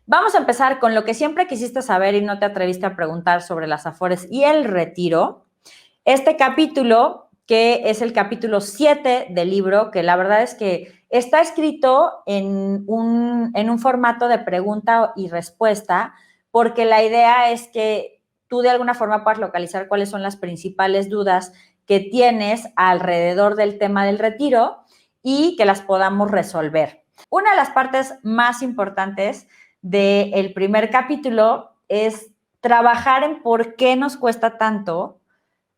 Vamos a empezar con lo que siempre quisiste saber y no te atreviste a preguntar sobre las Afores y el retiro. Este capítulo, que es el capítulo 7 del libro, que la verdad es que está escrito en un formato de pregunta y respuesta, porque la idea es que tú de alguna forma puedas localizar cuáles son las principales dudas que tienes alrededor del tema del retiro y que las podamos resolver. Una de las partes más importantes del primer capítulo es trabajar en por qué nos cuesta tanto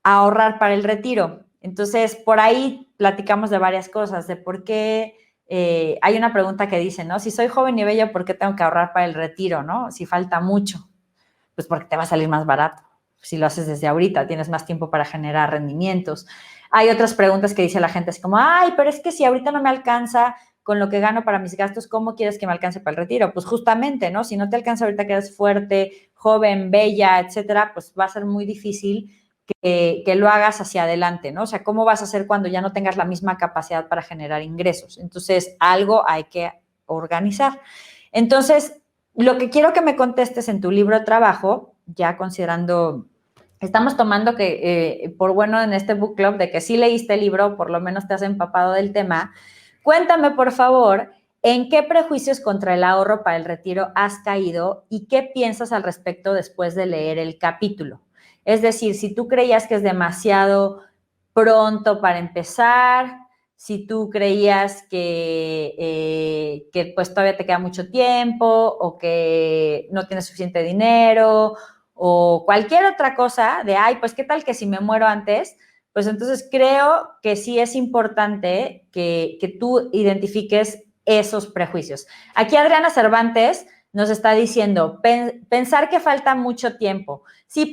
ahorrar para el retiro. Entonces, por ahí platicamos de varias cosas, de por qué hay una pregunta que dice, ¿no? Si soy joven y bella, ¿por qué tengo que ahorrar para el retiro, no? Si falta mucho, pues porque te va a salir más barato. Si lo haces desde ahorita, tienes más tiempo para generar rendimientos. Hay otras preguntas que dice la gente, así como, ay, pero es que si ahorita no me alcanza con lo que gano para mis gastos, ¿cómo quieres que me alcance para el retiro? Pues justamente, ¿no? Si no te alcanza ahorita que eres fuerte, joven, bella, etcétera, pues va a ser muy difícil que lo hagas hacia adelante, ¿no? O sea, ¿cómo vas a hacer cuando ya no tengas la misma capacidad para generar ingresos? Entonces, algo hay que organizar. Entonces, lo que quiero que me contestes en tu libro de trabajo, ya considerando, estamos tomando que, por bueno, en este book club, de que sí leíste el libro, por lo menos te has empapado del tema, cuéntame, por favor, ¿en qué prejuicios contra el ahorro para el retiro has caído y qué piensas al respecto después de leer el capítulo? Es decir, si tú creías que es demasiado pronto para empezar, si tú creías que pues todavía te queda mucho tiempo o que no tienes suficiente dinero o cualquier otra cosa de, ay, pues qué tal que si me muero antes, pues entonces creo que sí es importante que tú identifiques esos prejuicios. Aquí Adriana Cervantes nos está diciendo, pensar que falta mucho tiempo. Sí,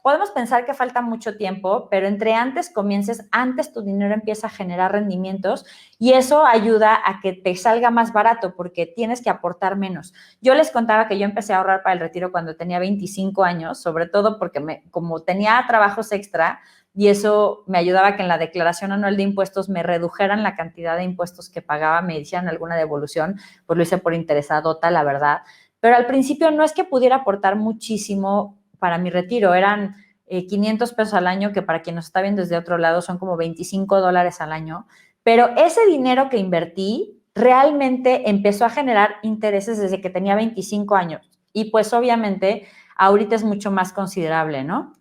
podemos pensar que falta mucho tiempo, pero entre antes comiences, antes tu dinero empieza a generar rendimientos y eso ayuda a que te salga más barato porque tienes que aportar menos. Yo les contaba que yo empecé a ahorrar para el retiro cuando tenía 25 años, sobre todo porque como tenía trabajos extra, y eso me ayudaba a que en la declaración anual de impuestos me redujeran la cantidad de impuestos que pagaba, me hicieran alguna devolución, pues lo hice por interesadota, la verdad. Pero al principio no es que pudiera aportar muchísimo para mi retiro, eran 500 pesos al año, que para quien nos está viendo desde otro lado son como $25 al año, pero ese dinero que invertí realmente empezó a generar intereses desde que tenía 25 años y pues obviamente ahorita es mucho más considerable, ¿no?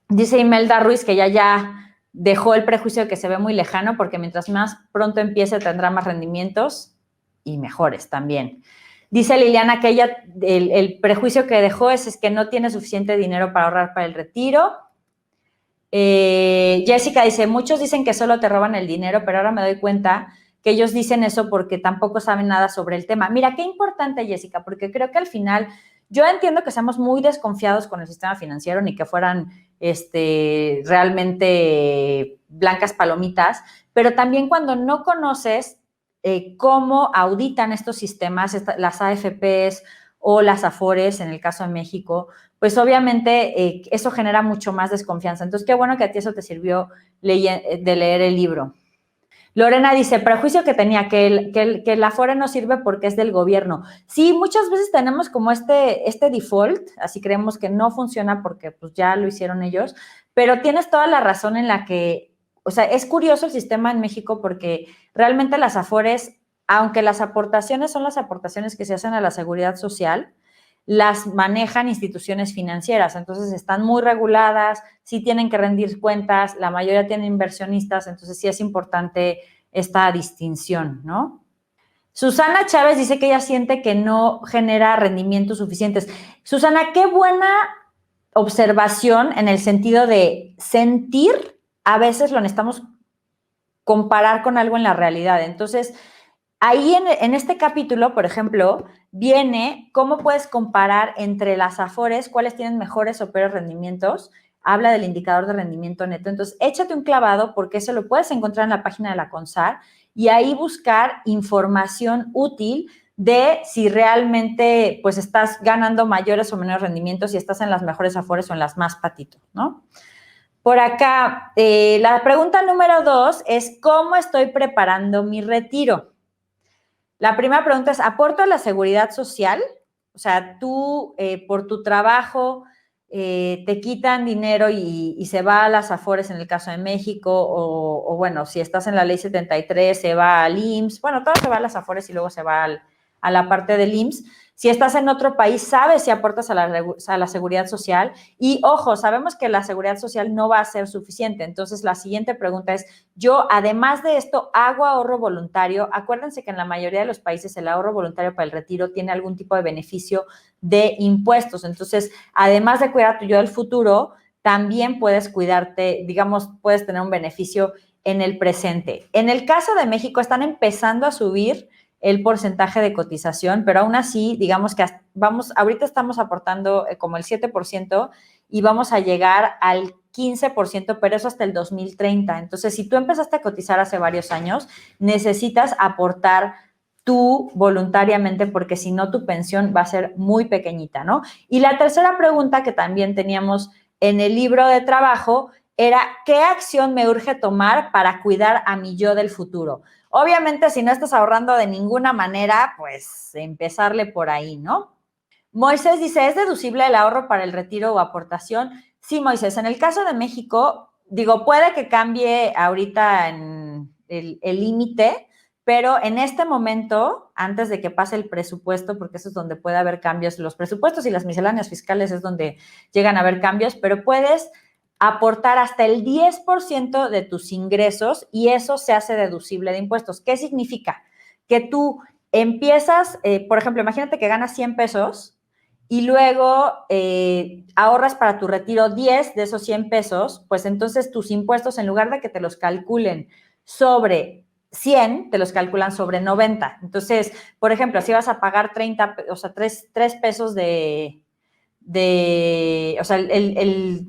Dice Imelda Ruiz que ya dejó el prejuicio de que se ve muy lejano porque mientras más pronto empiece tendrá más rendimientos y mejores también. Dice Liliana que ella, el prejuicio que dejó es que no tiene suficiente dinero para ahorrar para el retiro. Jessica dice, muchos dicen que solo te roban el dinero, pero ahora me doy cuenta que ellos dicen eso porque tampoco saben nada sobre el tema. Mira, qué importante, Jessica, porque creo que al final, yo entiendo que seamos muy desconfiados con el sistema financiero, ni que fueran realmente blancas palomitas, pero también cuando no conoces cómo auditan estos sistemas, las AFPs o las AFORES, en el caso de México, pues obviamente eso genera mucho más desconfianza. Entonces, qué bueno que a ti eso te sirvió de leer el libro. Lorena dice, prejuicio que tenía, que el Afore no sirve porque es del gobierno. Sí, muchas veces tenemos como este default, así creemos que no funciona porque pues ya lo hicieron ellos, pero tienes toda la razón en la que, o sea, es curioso el sistema en México porque realmente las Afores, aunque las aportaciones son las aportaciones que se hacen a la seguridad social, las manejan instituciones financieras, entonces están muy reguladas, sí tienen que rendir cuentas, la mayoría tienen inversionistas, entonces sí es importante esta distinción, ¿no? Susana Chávez dice que ella siente que no genera rendimientos suficientes. Susana, qué buena observación en el sentido de sentir, a veces lo necesitamos comparar con algo en la realidad. Entonces, ahí en este capítulo, por ejemplo, viene cómo puedes comparar entre las Afores, cuáles tienen mejores o peores rendimientos. Habla del indicador de rendimiento neto. Entonces, échate un clavado porque eso lo puedes encontrar en la página de la CONSAR y ahí buscar información útil de si realmente pues estás ganando mayores o menores rendimientos, si estás en las mejores Afores o en las más patitos, ¿no? Por acá, la pregunta número 2 es, ¿cómo estoy preparando mi retiro? La primera pregunta es, ¿aporto a la seguridad social? O sea, tú por tu trabajo te quitan dinero y se va a las Afores en el caso de México, o bueno, si estás en la ley 73 se va al IMSS, bueno, todo se va a las Afores y luego se va a la parte del IMSS. Si estás en otro país, sabes si aportas a la seguridad social. Y ojo, sabemos que la seguridad social no va a ser suficiente. Entonces, la siguiente pregunta es, yo, además de esto, hago ahorro voluntario. Acuérdense que en la mayoría de los países el ahorro voluntario para el retiro tiene algún tipo de beneficio de impuestos. Entonces, además de cuidar tu yo del futuro, también puedes cuidarte, digamos, puedes tener un beneficio en el presente. En el caso de México, están empezando a subir el porcentaje de cotización, pero aún así, digamos que ahorita estamos aportando como el 7% y vamos a llegar al 15%, pero eso hasta el 2030. Entonces, si tú empezaste a cotizar hace varios años, necesitas aportar tú voluntariamente, porque si no, tu pensión va a ser muy pequeñita, ¿no? Y la tercera pregunta que también teníamos en el libro de trabajo era, ¿qué acción me urge tomar para cuidar a mi yo del futuro? Obviamente, si no estás ahorrando de ninguna manera, pues empezarle por ahí, ¿no? Moisés dice, ¿es deducible el ahorro para el retiro o aportación? Sí, Moisés, en el caso de México, digo, puede que cambie ahorita en el límite, pero en este momento, antes de que pase el presupuesto, porque eso es donde puede haber cambios, los presupuestos y las misceláneas fiscales es donde llegan a haber cambios, pero puedes aportar hasta el 10% de tus ingresos y eso se hace deducible de impuestos. ¿Qué significa? Que tú empiezas, por ejemplo, imagínate que ganas 100 pesos y luego ahorras para tu retiro 10 de esos 100 pesos, pues entonces tus impuestos, en lugar de que te los calculen sobre 100, te los calculan sobre 90. Entonces, por ejemplo, si vas a pagar 30, o sea, 3 pesos o sea,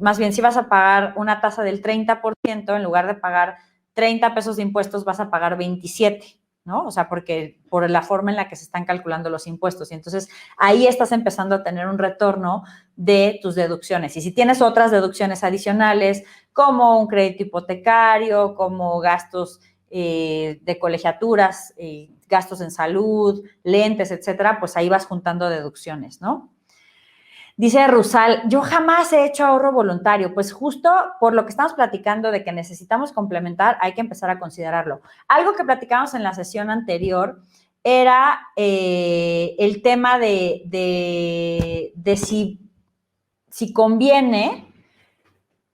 más bien si vas a pagar una tasa del 30%, en lugar de pagar 30 pesos de impuestos, vas a pagar 27, ¿no? O sea, porque por la forma en la que se están calculando los impuestos. Y entonces ahí estás empezando a tener un retorno de tus deducciones. Y si tienes otras deducciones adicionales, como un crédito hipotecario, como gastos de colegiaturas, gastos en salud, lentes, etcétera, pues ahí vas juntando deducciones, ¿no? Dice Rusal, yo jamás he hecho ahorro voluntario, pues justo por lo que estamos platicando de que necesitamos complementar, hay que empezar a considerarlo. Algo que platicamos en la sesión anterior era el tema de si conviene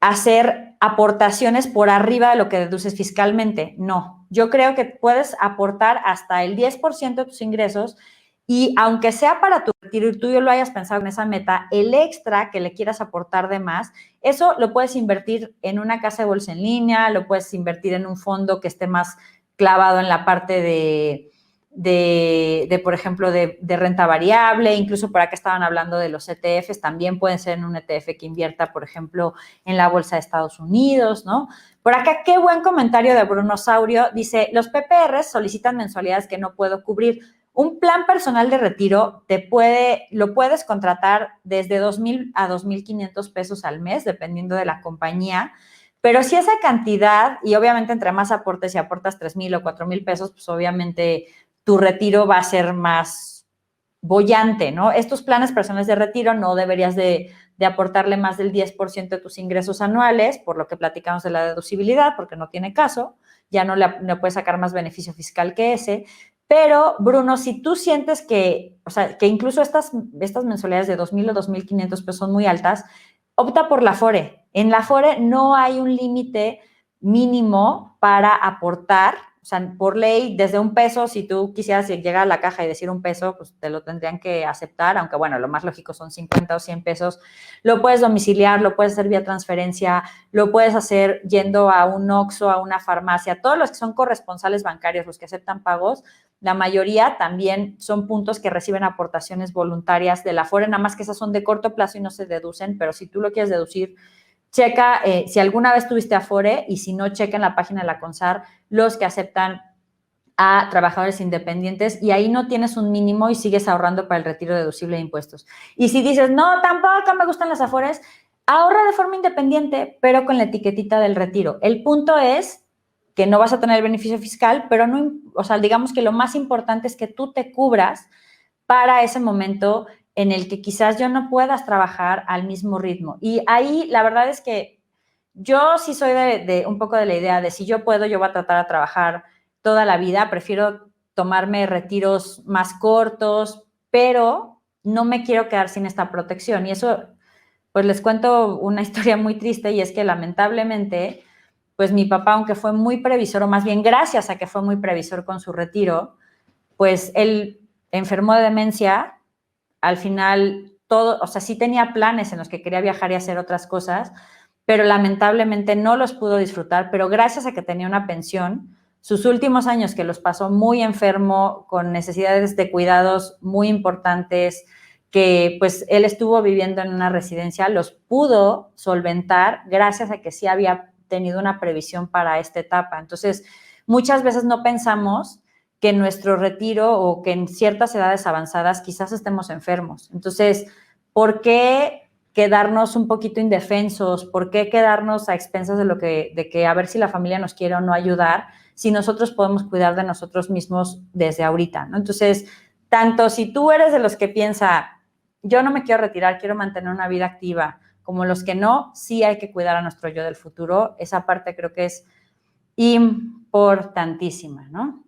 hacer aportaciones por arriba de lo que deduces fiscalmente. No, yo creo que puedes aportar hasta el 10% de tus ingresos y aunque sea para tu retiro y tú ya lo hayas pensado en esa meta, el extra que le quieras aportar de más, eso lo puedes invertir en una casa de bolsa en línea, lo puedes invertir en un fondo que esté más clavado en la parte por ejemplo, de renta variable, incluso por acá estaban hablando de los ETFs, también pueden ser en un ETF que invierta, por ejemplo, en la bolsa de Estados Unidos, ¿no? Por acá, qué buen comentario de Bruno Saurio, dice, los PPRs solicitan mensualidades que no puedo cubrir. Un plan personal de retiro lo puedes contratar desde 2,000 a 2,500 pesos al mes, dependiendo de la compañía. Pero si esa cantidad, y obviamente entre más aportes, si aportas 3,000 o 4,000 pesos, pues obviamente tu retiro va a ser más boyante, ¿no? Estos planes personales de retiro no deberías de aportarle más del 10% de tus ingresos anuales, por lo que platicamos de la deducibilidad, porque no tiene caso, ya no le puedes sacar más beneficio fiscal que ese. Pero, Bruno, si tú sientes que, o sea, que incluso estas mensualidades de 2,000 o 2,500 pesos son muy altas, opta por la Afore. En la Afore no hay un límite mínimo para aportar. O sea, por ley, desde un peso, si tú quisieras llegar a la caja y decir un peso, pues te lo tendrían que aceptar, aunque bueno, lo más lógico son 50 o 100 pesos. Lo puedes domiciliar, lo puedes hacer vía transferencia, lo puedes hacer yendo a un Oxxo, a una farmacia. Todos los que son corresponsales bancarios, los que aceptan pagos, la mayoría también son puntos que reciben aportaciones voluntarias de la Afore, nada más que esas son de corto plazo y no se deducen, pero si tú lo quieres deducir, checa si alguna vez tuviste Afore y si no, checa en la página de la CONSAR los que aceptan a trabajadores independientes y ahí no tienes un mínimo y sigues ahorrando para el retiro deducible de impuestos. Y si dices, no, tampoco me gustan las Afores, ahorra de forma independiente, pero con la etiquetita del retiro. El punto es que no vas a tener el beneficio fiscal, pero no, o sea, digamos que lo más importante es que tú te cubras para ese momento en el que quizás yo no puedas trabajar al mismo ritmo. Y ahí la verdad es que yo sí soy de un poco de la idea de si yo puedo, yo voy a tratar de trabajar toda la vida. Prefiero tomarme retiros más cortos, pero no me quiero quedar sin esta protección. Y eso, pues les cuento una historia muy triste y es que lamentablemente, pues mi papá, aunque fue muy previsor, o más bien gracias a que fue muy previsor con su retiro, pues él enfermó de demencia. Al final, todo, o sea, sí tenía planes en los que quería viajar y hacer otras cosas, pero lamentablemente no los pudo disfrutar, pero gracias a que tenía una pensión, sus últimos años que los pasó muy enfermo, con necesidades de cuidados muy importantes, que pues él estuvo viviendo en una residencia, los pudo solventar gracias a que sí había tenido una previsión para esta etapa. Entonces, muchas veces no pensamos que en nuestro retiro o que en ciertas edades avanzadas quizás estemos enfermos. Entonces, ¿por qué quedarnos un poquito indefensos? ¿Por qué quedarnos a expensas de que a ver si la familia nos quiere o no ayudar, si nosotros podemos cuidar de nosotros mismos desde ahorita, ¿no? Entonces, tanto si tú eres de los que piensa, yo no me quiero retirar, quiero mantener una vida activa, como los que no, sí hay que cuidar a nuestro yo del futuro. Esa parte creo que es importantísima, ¿no?